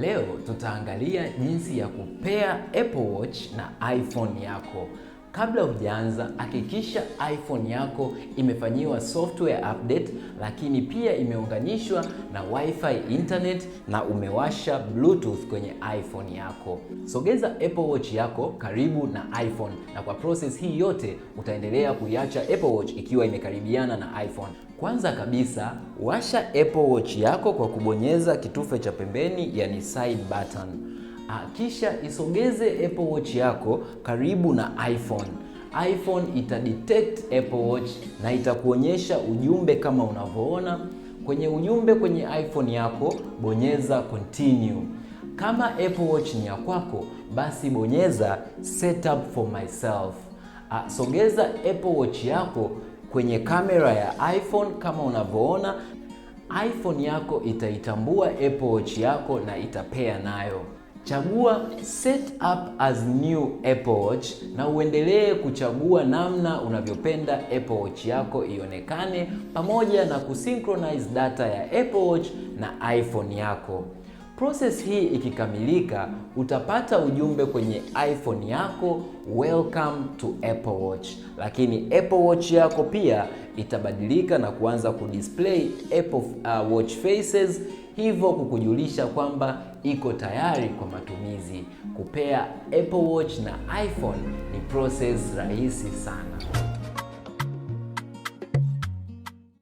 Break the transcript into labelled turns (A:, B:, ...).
A: Leo tutaangalia jinsi ya kupea Apple Watch na iPhone yako. Kabla hujaanza, hakikisha iPhone yako imefanyiwa software update, lakini pia imeunganishwa na Wi-Fi internet na umewasha Bluetooth kwenye iPhone yako. Sogeza Apple Watch yako karibu na iPhone, na kwa process hii yote utaendelea kuiacha Apple Watch ikiwa imekaribiana na iPhone. Kwanza kabisa, washa Apple Watch yako kwa kubonyeza kitufe cha pembeni, yani side button. Kisha isogeze Apple Watch yako karibu na iPhone. iPhone itadetect Apple Watch na itakuonyesha ujumbe kama unavyoona. Kwenye ujumbe kwenye iPhone yako, bonyeza continue. Kama Apple Watch ni ya kwako, basi bonyeza setup for myself. Sogeza Apple Watch yako kwenye kamera ya iPhone kama unavyoona. iPhone yako itaitambua Apple Watch yako na itapea nayo. Chagua set up as new Apple Watch na uendelee kuchagua namna unavyopenda Apple Watch yako ionekane, pamoja na kusynchronize data ya Apple Watch na iPhone yako. Process hii ikikamilika, utapata ujumbe kwenye iPhone yako, welcome to Apple Watch. Lakini Apple Watch yako pia itabadilika na kuanza kudisplay Apple Watch faces, hivyo kukujulisha kwamba iko tayari kwa matumizi. Kupea Apple Watch na iPhone ni process rahisi sana.